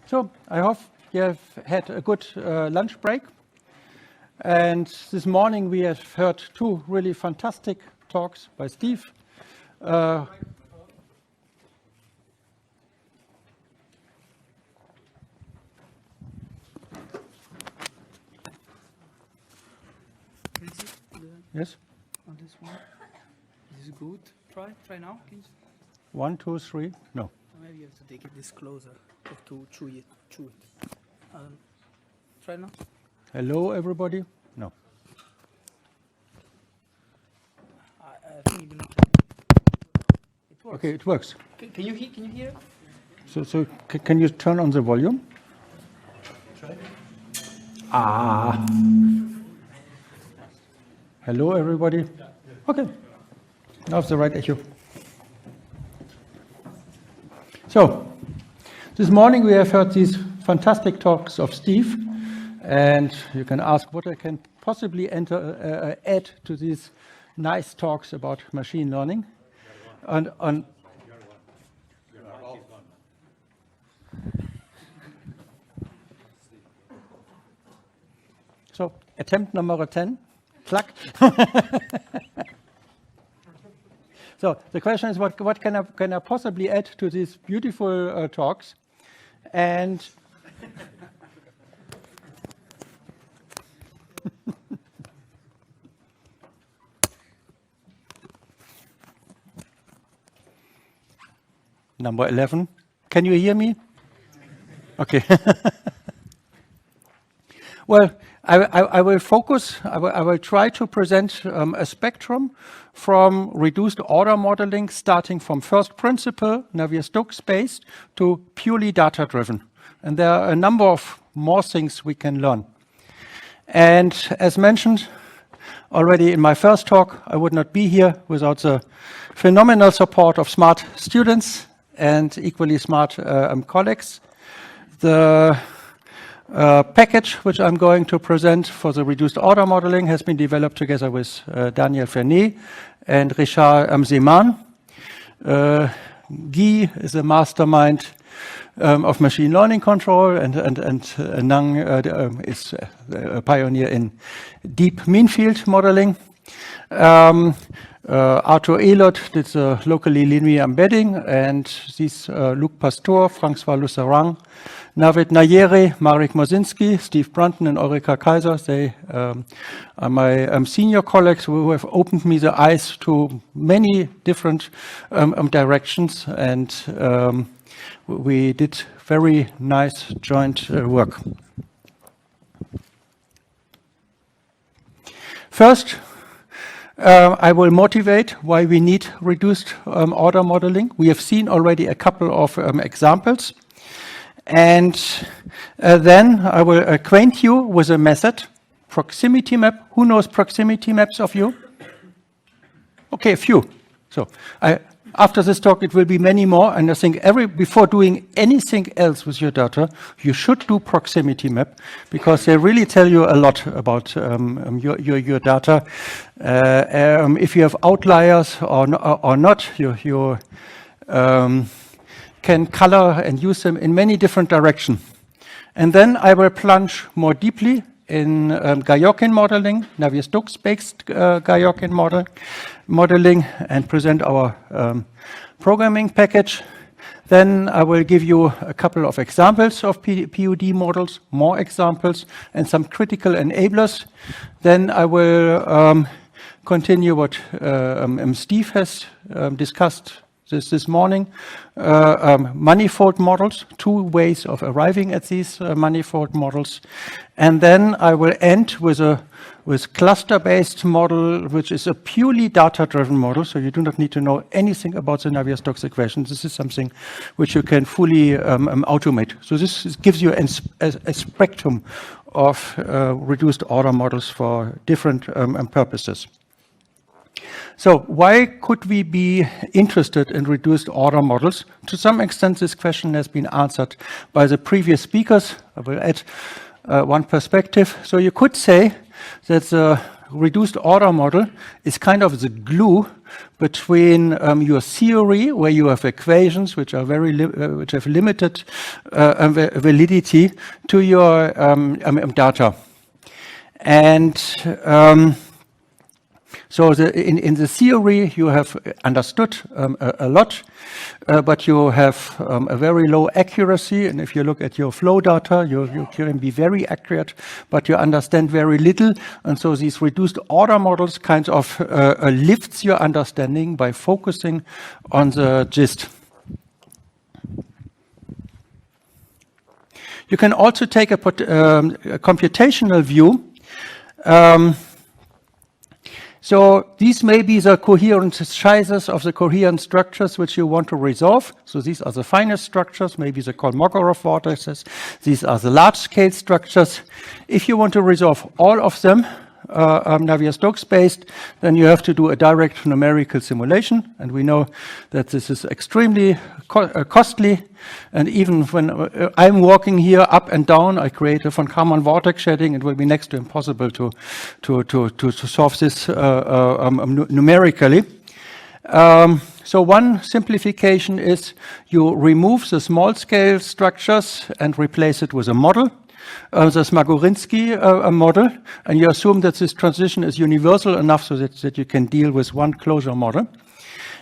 So I hope you have had a good lunch break. And this morning we have heard two really fantastic talks by Steve. Yes? On this one. This is good. Try now, please. 1, 2, 3. No. Maybe you have to take it this closer to chew it. Try now. Hello, everybody. No. I think it works. Okay, it works. Can you hear? So can you turn on the volume? Try. Hello, everybody. Okay. Now it's the right echo. So, this morning we have heard these fantastic talks of Steve, and you can ask what I can possibly add to these nice talks about machine learning. So, attempt number 10. Cluck. So the question is, what can I possibly add to these beautiful talks? And number 11. Can you hear me? Okay. Well, I will focus, I will try to present a spectrum from reduced order modeling starting from first principle, Navier-Stokes based, to purely data-driven. And there are a number of more things we can learn. And as mentioned already in my first talk, I would not be here without the phenomenal support of smart students and equally smart colleagues. The package which I'm going to present for the reduced order modeling has been developed together with Daniel Fernet and Richard Zeman. Guy is a mastermind of machine learning control, and Nang is a pioneer in deep mean field modeling. Arthur Elot did the locally linear embedding, and these Luc Pastor, François Lusserang, Navid Nayeri, Marek Mosinski, Steve Brunton, and Ulrika Kaiser, they are my senior colleagues who have opened me the eyes to many different directions, and we did very nice joint work. First, I will motivate why we need reduced order modeling. We have seen already a couple of examples. And then I will acquaint you with a method, proximity map. Who knows proximity maps of you? Okay, a few. So after this talk, it will be many more. And I think before doing anything else with your data, you should do proximity map, because they really tell you a lot about your data. If you have outliers or not, you can color and use them in many different directions. And then I will plunge more deeply in Galerkin modeling, Navier-Stokes based Galerkin modeling, and present our programming package. Then I will give you a couple of examples of POD models, more examples, and some critical enablers. Then I will continue what Steve has discussed this morning, manifold models, two ways of arriving at these manifold models. And then I will end with cluster-based model, which is a purely data-driven model, so you do not need to know anything about the Navier-Stokes equation. This is something which you can fully automate. So this gives you a spectrum of reduced order models for different purposes. So why could we be interested in reduced order models? To some extent, this question has been answered by the previous speakers. I will add one perspective. So you could say that the reduced order model is kind of the glue between your theory, where you have equations which are which have limited validity, to your data. And so in the theory, you have understood a lot, but you have a very low accuracy. And if you look at your flow data, you can be very accurate, but you understand very little. And so these reduced order models kind of lifts your understanding by focusing on the gist. You can also take a computational view. So these may be the coherent sizes of the coherent structures which you want to resolve. So these are the finest structures, maybe the Kolmogorov vortices. These are the large-scale structures. If you want to resolve all of them, Navier-Stokes based, then you have to do a direct numerical simulation. And we know that this is extremely costly. And even when I'm walking here up and down, I create a von Karman vortex shading. It will be next to impossible to solve this numerically. So one simplification is you remove the small-scale structures and replace it with a model. The Smagorinsky model, and you assume that this transition is universal enough so that you can deal with one closure model.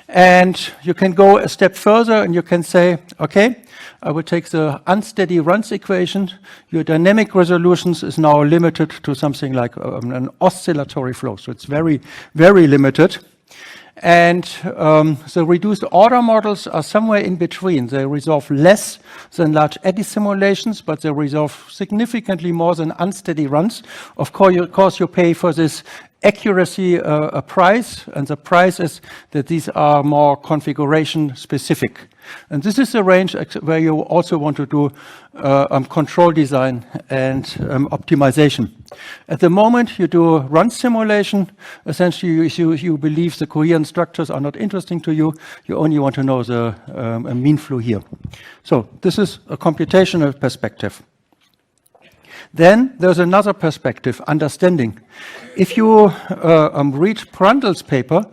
And you can go a step further and you can say, okay, I will take the unsteady runs equation. Your dynamic resolutions is now limited to something like an oscillatory flow. So it's very, very limited. And the reduced order models are somewhere in between. They resolve less than large eddy simulations, but they resolve significantly more than unsteady runs. Of course, you pay for this accuracy a price, and the price is that these are more configuration specific. And this is the range where you also want to do control design and optimization. At the moment, you do run simulation. Essentially, you believe the coherent structures are not interesting to you. You only want to know the mean flow here. So this is a computational perspective. Then there's another perspective, understanding. If you read Prandtl's paper,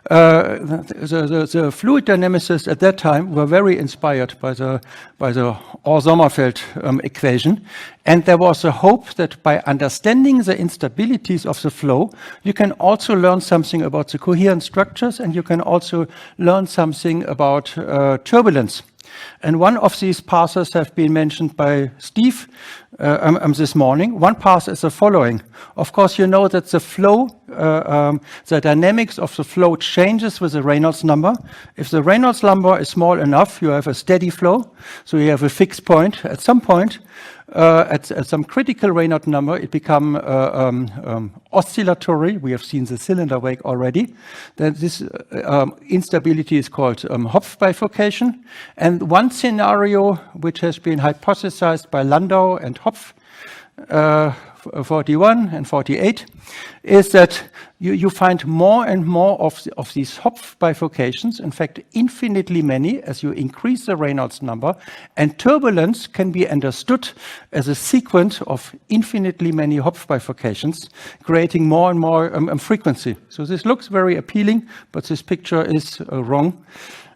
the fluid dynamicists at that time were very inspired by the Orr-Sommerfeld equation. And there was a hope that by understanding the instabilities of the flow, you can also learn something about the coherent structures, and you can also learn something about turbulence. And one of these passes have been mentioned by Steve this morning. One pass is the following. Of course, you know that the flow, the dynamics of the flow changes with the Reynolds number. If the Reynolds number is small enough, you have a steady flow. So you have a fixed point. At some point, at some critical Reynolds number, it becomes oscillatory. We have seen the cylinder wake already. Then this instability is called Hopf bifurcation. And one scenario which has been hypothesized by Landau and Hopf, 41 and 48, is that you find more and more of these Hopf bifurcations, in fact, infinitely many as you increase the Reynolds number, and turbulence can be understood as a sequence of infinitely many Hopf bifurcations, creating more and more frequency. So this looks very appealing, but this picture is wrong,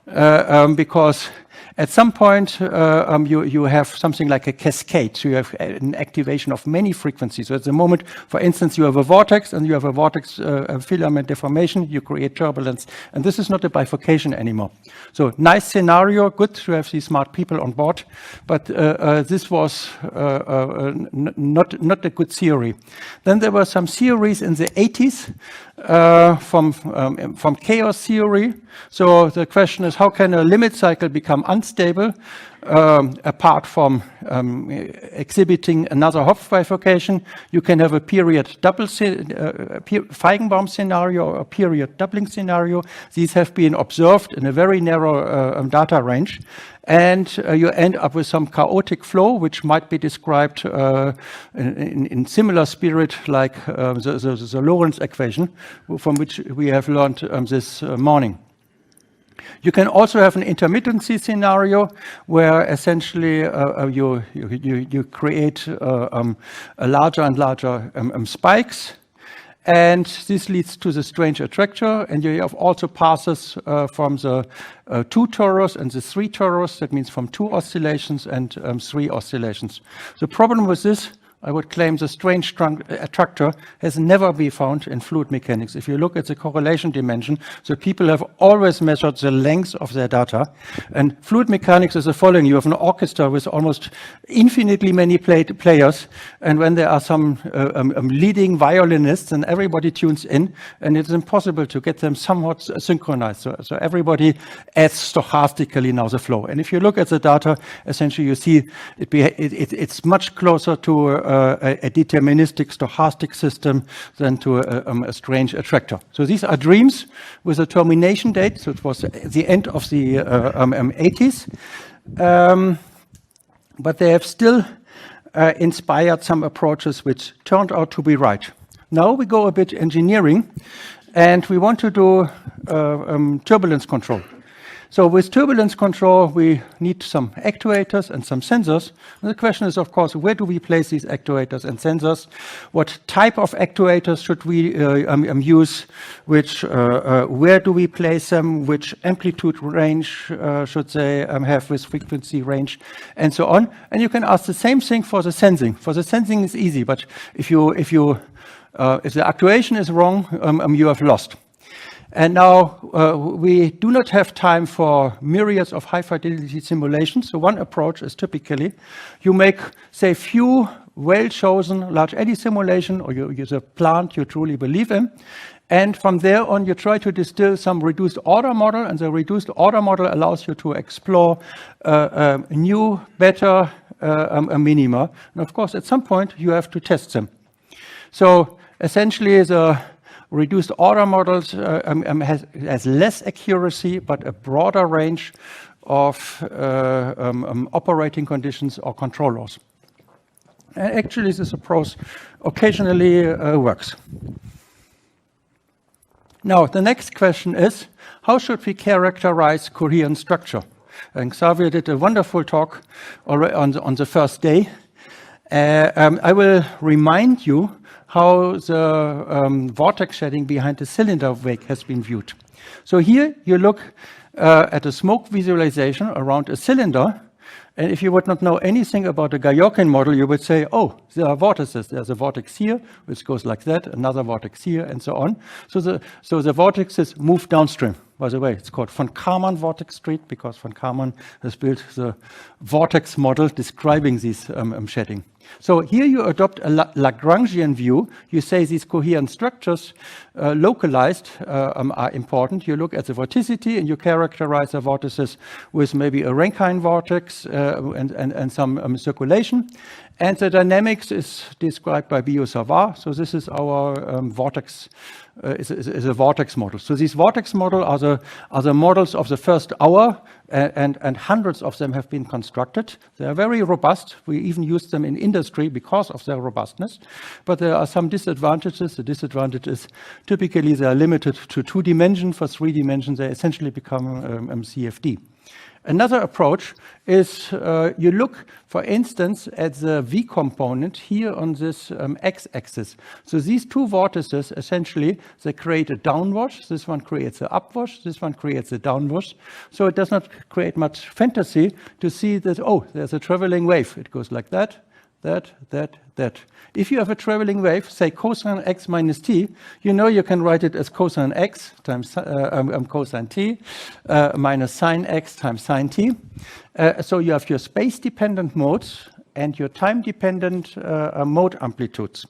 because at some point, you have something like a cascade. So you have an activation of many frequencies. So at the moment, for instance, you have a vortex and you have a vortex filament deformation. You create turbulence. And this is not a bifurcation anymore. So nice scenario. Good to have these smart people on board. But this was not a good theory. Then there were some theories in the 80s from chaos theory. So the question is, how can a limit cycle become unstable apart from exhibiting another Hopf bifurcation? You can have a period double Feigenbaum scenario or a period doubling scenario. These have been observed in a very narrow data range. And you end up with some chaotic flow, which might be described in similar spirit like the Lorentz equation, from which we have learned this morning. You can also have an intermittency scenario where essentially you create a larger and larger spikes. And this leads to the strange attractor, and you have also passes from the 2 torus and the 3 torus. That means from 2 oscillations and 3 oscillations. The problem with this, I would claim, the strange attractor has never been found in fluid mechanics. If you look at the correlation dimension, so people have always measured the length of their data. And fluid mechanics is the following. You have an orchestra with almost infinitely many players. And when there are some leading violinists, and everybody tunes in, and it's impossible to get them somewhat synchronized. So everybody adds stochastically now the flow. And if you look at the data, essentially you see it's much closer to a deterministic stochastic system than to a strange attractor. So these are dreams with a termination date. So it was the end of the 80s. But they have still inspired some approaches which turned out to be right. Now we go a bit engineering, and we want to do turbulence control. So with turbulence control, we need some actuators and some sensors. And the question is, of course, where do we place these actuators and sensors? What type of actuators should we use? Where do we place them? Which amplitude range should they have with frequency range, and so on? And you can ask the same thing for the sensing. For the sensing, it's easy, but if the actuation is wrong, you have lost. And now we do not have time for myriads of high-fidelity simulations. So one approach is typically you make, say, few well-chosen large eddy simulation, or you use a plant you truly believe in. And from there on, you try to distill some reduced order model. And the reduced order model allows you to explore new, better minima. And of course, at some point, you have to test them. So essentially, the reduced order models has less accuracy, but a broader range of operating conditions or control laws. And actually, this approach occasionally works. Now, the next question is, how should we characterize coherent structure? And Xavier did a wonderful talk on the first day. I will remind you how the vortex shedding behind the cylinder wake has been viewed. So here you look at a smoke visualization around a cylinder, and if you would not know anything about the Galerkin model, you would say, oh, there are vortices. There's a vortex here, which goes like that, another vortex here, and so on. So the vortexes move downstream. By the way, it's called von Karman vortex street, because von Karman has built the vortex model describing these shedding. So here you adopt a Lagrangian view. You say these coherent structures localized are important. You look at the vorticity and you characterize the vortices with maybe a Rankine vortex and some circulation. And the dynamics is described by Biot-Savart. So this is our vortex, is a vortex model. So these vortex models are the models of the first hour, and hundreds of them have been constructed. They are very robust. We even use them in industry because of their robustness. But there are some disadvantages. The disadvantage is typically they are limited to 2 dimensions. For 3 dimensions, they essentially become CFD. Another approach is you look, for instance, at the V component here on this x-axis. So these 2 vortices, essentially, they create a downwash. This one creates an upwash. This one creates a downwash. So it does not create much fantasy to see that, oh, there's a traveling wave. It goes like that, that. If you have a traveling wave, say cosine x minus t, you know you can write it as cosine x times cosine t minus sine x times sine t. So you have your space-dependent modes and your time-dependent mode amplitudes.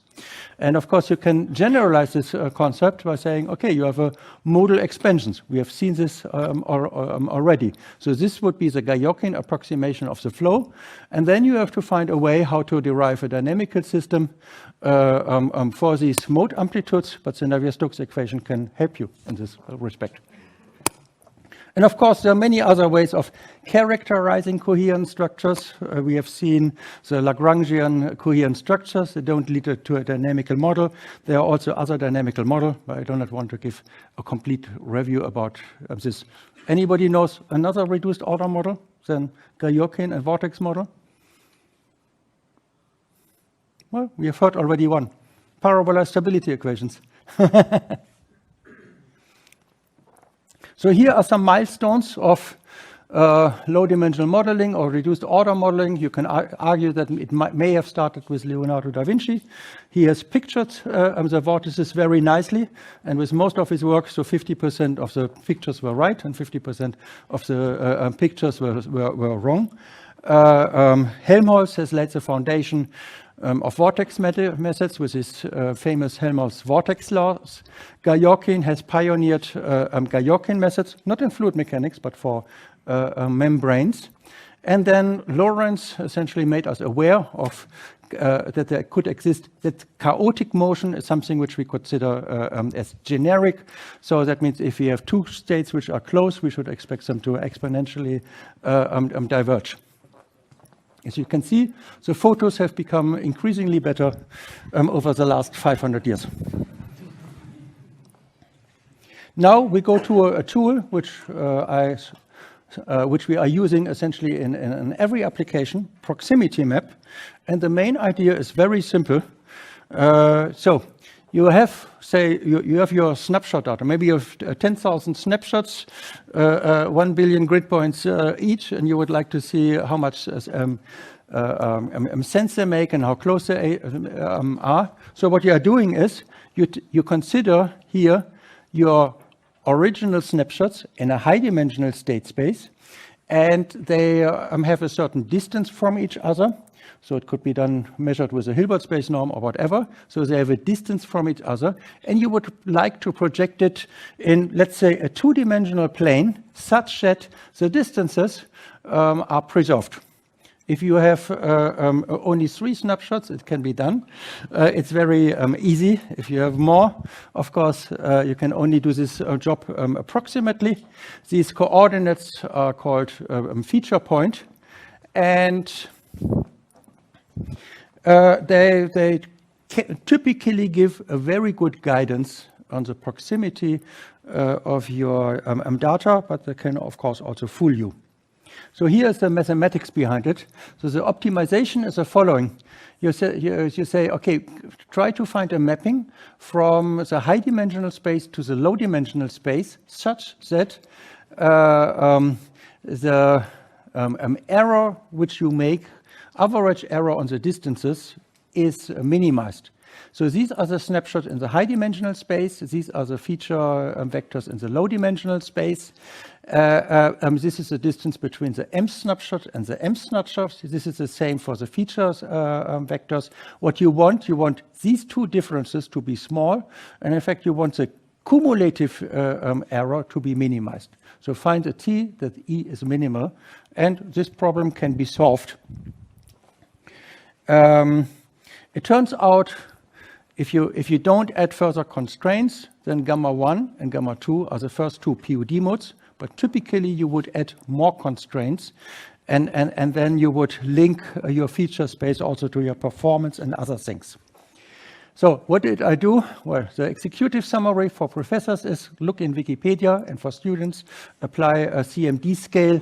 And of course, you can generalize this concept by saying, okay, you have a modal expansions. We have seen this already. So this would be the Galerkin approximation of the flow. And then you have to find a way how to derive a dynamical system for these mode amplitudes, but the Navier-Stokes equation can help you in this respect. And of course, there are many other ways of characterizing coherent structures. We have seen the Lagrangian coherent structures. They don't lead to a dynamical model. There are also other dynamical models, but I do not want to give a complete review about this. Anybody knows another reduced order model than Galerkin and vortex model? Well, we have heard already one. Parabola stability equations. So here are some milestones of low-dimensional modeling or reduced order modeling. You can argue that it may have started with Leonardo da Vinci. He has pictured the vortices very nicely, and with most of his work, so 50% of the pictures were right and 50% of the pictures were wrong. Helmholtz has laid the foundation of vortex methods with his famous Helmholtz vortex laws. Galerkin has pioneered Galerkin methods, not in fluid mechanics, but for membranes. And then Lorentz essentially made us aware of that there could exist, that chaotic motion is something which we consider as generic. So that means if we have two states which are close, we should expect them to exponentially diverge. As you can see, the photos have become increasingly better over the last 500 years. Now we go to a tool which we are using essentially in every application, proximity map. And the main idea is very simple. So you have, say, you have your snapshot data. Maybe you have 10,000 snapshots, 1 billion grid points each, and you would like to see how much sense they make and how close they are. So what you are doing is you consider here your original snapshots in a high-dimensional state space, and they have a certain distance from each other. So it could be done measured with a Hilbert space norm or whatever. So they have a distance from each other, and you would like to project it in, let's say, a two-dimensional plane such that the distances are preserved. If you have only 3 snapshots, it can be done. It's very easy. If you have more, of course, you can only do this job approximately. These coordinates are called feature point, and they typically give a very good guidance on the proximity of your data, but they can, of course, also fool you. So here's the mathematics behind it. So the optimization is the following. You say, okay, try to find a mapping from the high-dimensional space to the low-dimensional space such that the error which you make, average error on the distances, is minimized. So these are the snapshots in the high-dimensional space. These are the feature vectors in the low-dimensional space. This is the distance between the M snapshot and the M snapshot. This is the same for the features vectors. What you want these two differences to be small, and in fact, you want the cumulative error to be minimized. So find a t that E is minimal, and this problem can be solved. It turns out if you don't add further constraints, then gamma 1 and gamma 2 are the first two POD modes, but typically you would add more constraints, and then you would link your feature space also to your performance and other things. So what did I do? Well, the executive summary for professors is look in Wikipedia, and for students, apply a CMD scale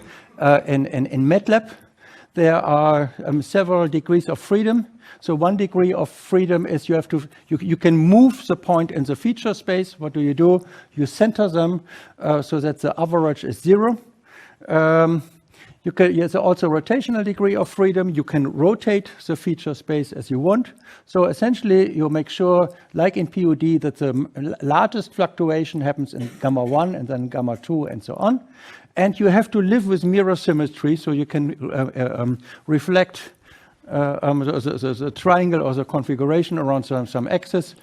in MATLAB. There are several degrees of freedom. So 1 degree of freedom is you can move the point in the feature space. What do? You center them so that the average is 0. There's also a rotational degree of freedom. You can rotate the feature space as you want. So essentially, you make sure, like in POD, that the largest fluctuation happens in gamma 1 and then gamma 2 and so on. And you have to live with mirror symmetry, so you can reflect the triangle or the configuration around some axis.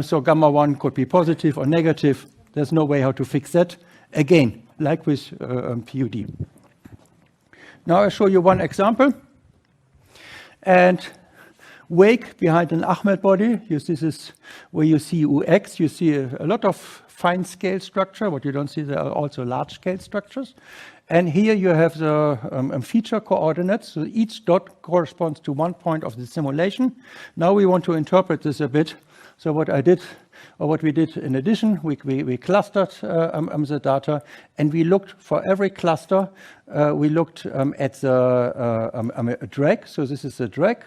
So gamma 1 could be positive or negative. There's no way how to fix that. Again, like with POD. Now I'll show you one example. And wake behind an Ahmed body, this is where you see UX. You see a lot of fine scale structure. What you don't see, there are also large scale structures. And here you have the feature coordinates. So each dot corresponds to 1 point of the simulation. Now we want to interpret this a bit. So what I did, Or what we did in addition, we clustered the data, and we looked for every cluster. We looked at the drag. So this is the drag,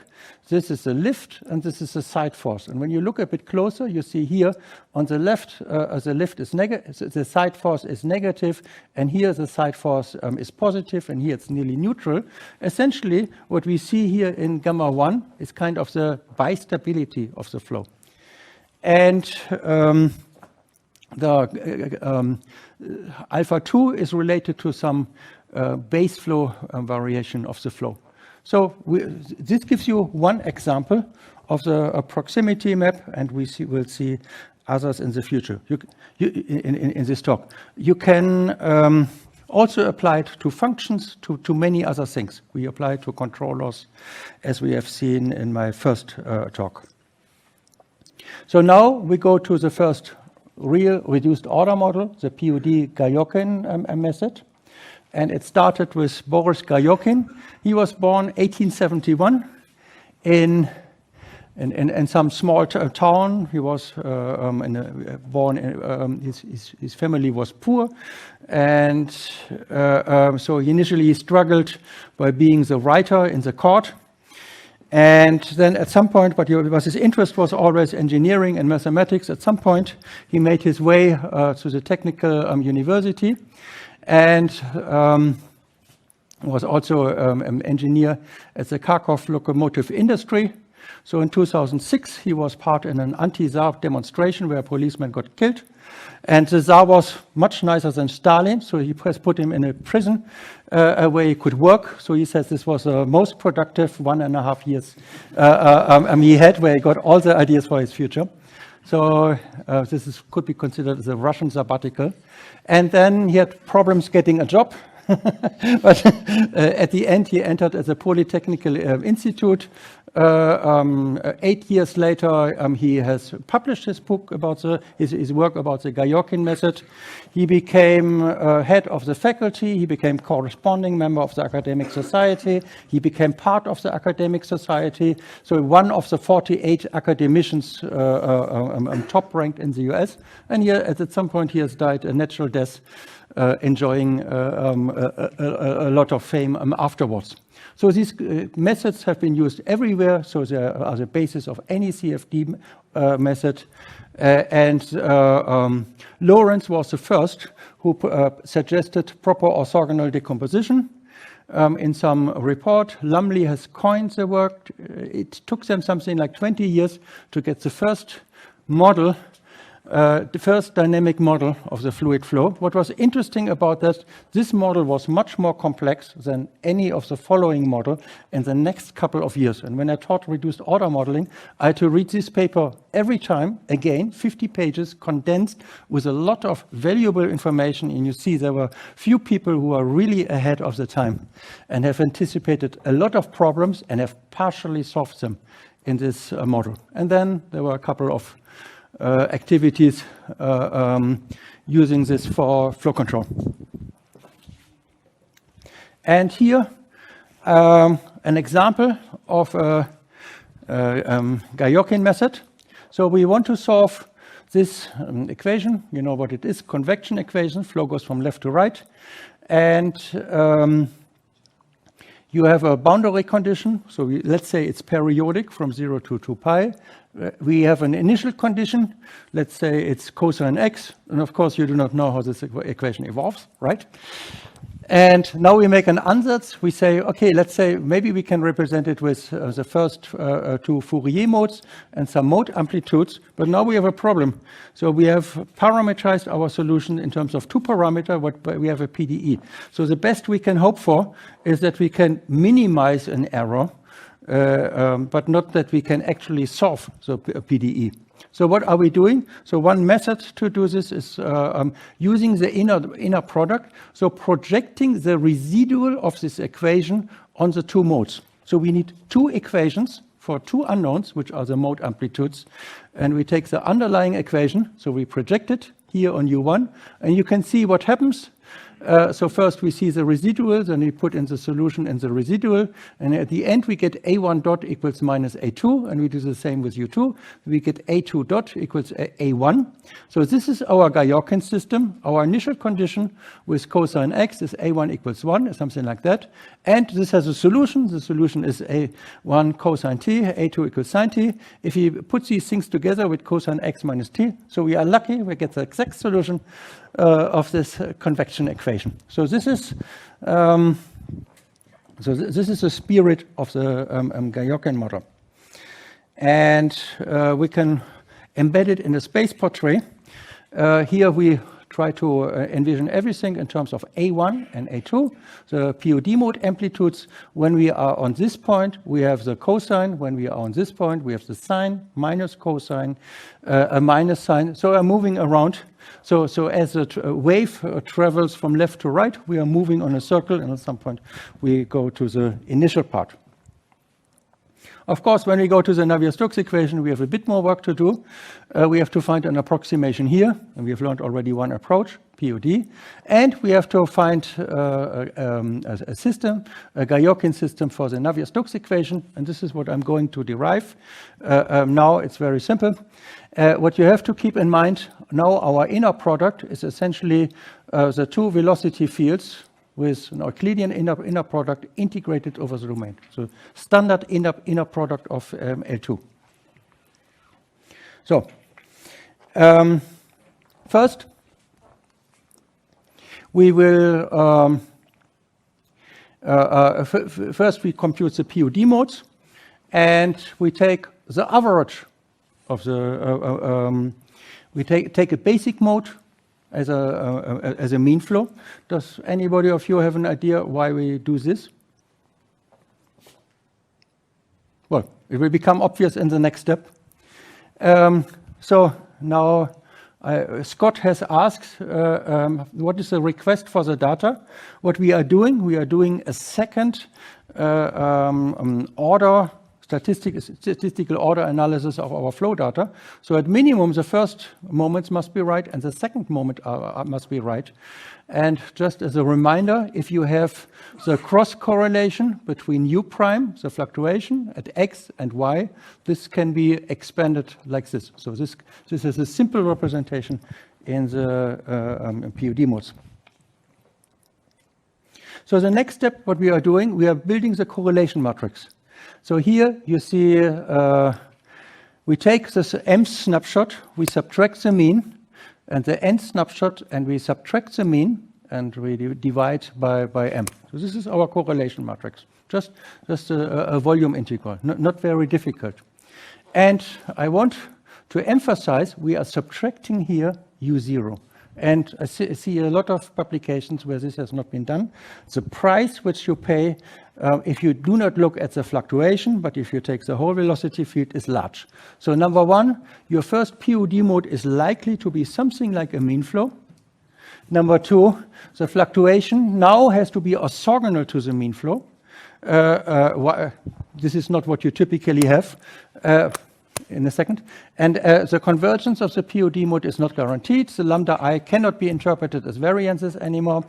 this is the lift, and this is the side force. And when you look a bit closer, you see here on the left, the lift is negative, the side force is negative, and here the side force is positive, and here it's nearly neutral. Essentially, what we see here in gamma 1 is kind of the bistability of the flow. And the alpha 2 is related to some base flow variation of the flow. So this gives you one example of the proximity map, and we'll see others in the future. In this talk, you can also apply it to functions, to many other things. We apply it to controllers, as we have seen in my first talk. So now we go to the first real reduced order model, the POD Galerkin method. And it started with Boris Galerkin. He was born 1871 in some small town. He was his family was poor, and so initially he struggled by being the writer in the court. And then at some point, but his interest was always engineering and mathematics. At some point, he made his way to the technical university, and was also an engineer at the Kharkov locomotive industry. So in 2006, he was part in an anti-Tsar demonstration where a policeman got killed. And the Tsar was much nicer than Stalin, so he put him in a prison where he could work. So he says this was the most productive 1.5 years he had, where he got all the ideas for his future. So this could be considered as a Russian sabbatical. And then he had problems getting a job. But at the end, he entered at the Polytechnical Institute. 8 years later, he has published his book about his work about the Galerkin method. He became head of the faculty. He became corresponding member of the academic society. He became part of the academic society. So one of the 48 academicians top ranked in the US. And here, at some point, he has died a natural death, enjoying a lot of fame afterwards. So these methods have been used everywhere, so they are the basis of any CFD method. Lawrence was the first who suggested proper orthogonal decomposition in some report. Lumley has coined the work. It took them something like 20 years to get the first model, the first dynamic model of the fluid flow. What was interesting about that, this model was much more complex than any of the following model in the next couple of years. And when I taught reduced order modeling, I had to read this paper every time, again, 50 pages, condensed with a lot of valuable information. And you see there were few people who are really ahead of the time and have anticipated a lot of problems and have partially solved them in this model. And then there were a couple of activities using this for flow control. And here, an example of a Galerkin method. So we want to solve this equation. You know what it is, convection equation. Flow goes from left to right. And you have a boundary condition. So let's say it's periodic from 0 to 2 pi. We have an initial condition. Let's say it's cosine x. And of course, you do not know how this equation evolves, right? And now we make an ansatz. We say, okay, let's say maybe we can represent it with the first two Fourier modes and some mode amplitudes. But now we have a problem. So we have parameterized our solution in terms of 2 parameter, but we have a PDE. So the best we can hope for is that we can minimize an error, but not that we can actually solve the PDE. So what are we doing? So one method to do this is using the inner product, so projecting the residual of this equation on the 2 modes. So we need 2 equations for 2 unknowns, which are the mode amplitudes, and we take the underlying equation, so we project it here on U1, and you can see what happens. So first we see the residuals, and we put in the solution in the residual, and at the end we get A1 dot equals minus A2, and we do the same with U2. We get A2 dot equals A1. So this is our Galerkin system. Our initial condition with cosine x is A1 equals 1, or something like that. And this has a solution. The solution is A1 cosine t, A2 equals sine t. If you put these things together with cosine x minus t, so we are lucky, we get the exact solution of this convection equation. So this is the spirit of the Galerkin model, and we can embed it in a space portrait. Here we try to envision everything in terms of A1 and A2, the POD mode amplitudes. When we are on this point, we have the cosine. When we are on this point, we have the sine, minus cosine, a minus sine. So we're moving around. So as the wave travels from left to right, we are moving on a circle, and at some point we go to the initial part. Of course, when we go to the Navier-Stokes equation, we have a bit more work to do. We have to find an approximation here, and we have learned already one approach, POD. And we have to find a system, a Galerkin system for the Navier-Stokes equation, and this is what I'm going to derive. Now it's very simple. What you have to keep in mind, now our inner product is essentially the two velocity fields with an Euclidean inner product integrated over the domain. So standard inner product of L2. So first, we will first we compute the POD modes, and we take the average of the we take a basic mode as a mean flow. Does anybody of you have an idea why we do this? Well, it will become obvious in the next step. So now Scott has asked what is the request for the data. What we are doing a second order statistical order analysis of our flow data. So at minimum, the first moments must be right, and the second moment must be right. And just as a reminder, if you have the cross correlation between u prime, the fluctuation at x and y, this can be expanded like this. So this is a simple representation in the POD modes. So the next step, what we are doing, we are building the correlation matrix. So here you see we take this m snapshot, we subtract the mean, and the n snapshot, and we subtract the mean, and we divide by m. So this is our correlation matrix, just a volume integral, not very difficult. And I want to emphasize we are subtracting here u0. And I see a lot of publications where this has not been done. The price which you pay if you do not look at the fluctuation, but if you take the whole velocity field, is large. So number one, your first POD mode is likely to be something like a mean flow. Number two, the fluctuation now has to be orthogonal to the mean flow. This is not what you typically have. In a second. And the convergence of the POD mode is not guaranteed. The lambda I cannot be interpreted as variances anymore.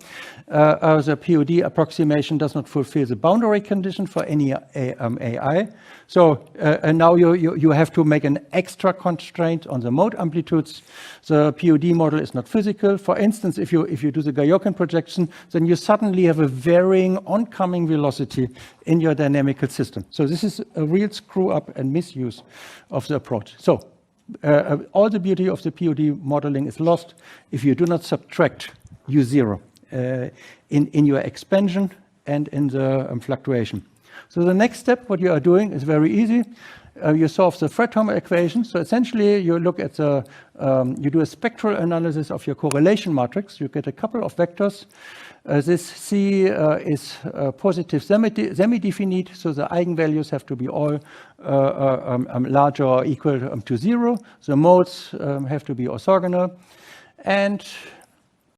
The POD approximation does not fulfill the boundary condition for any AI. So and now you have to make an extra constraint on the mode amplitudes. The POD model is not physical. For instance, if you do the Galerkin projection, then you suddenly have a varying oncoming velocity in your dynamical system. So this is a real screw up and misuse of the approach. So all the beauty of the POD modeling is lost if you do not subtract u0 in your expansion and in the fluctuation. So the next step, what you are doing is very easy. You solve the Fredholm equation. So essentially, you look at the, you do a spectral analysis of your correlation matrix. You get a couple of vectors. This C is positive semi-definite, so the eigenvalues have to be all larger or equal to 0. The modes have to be orthogonal. And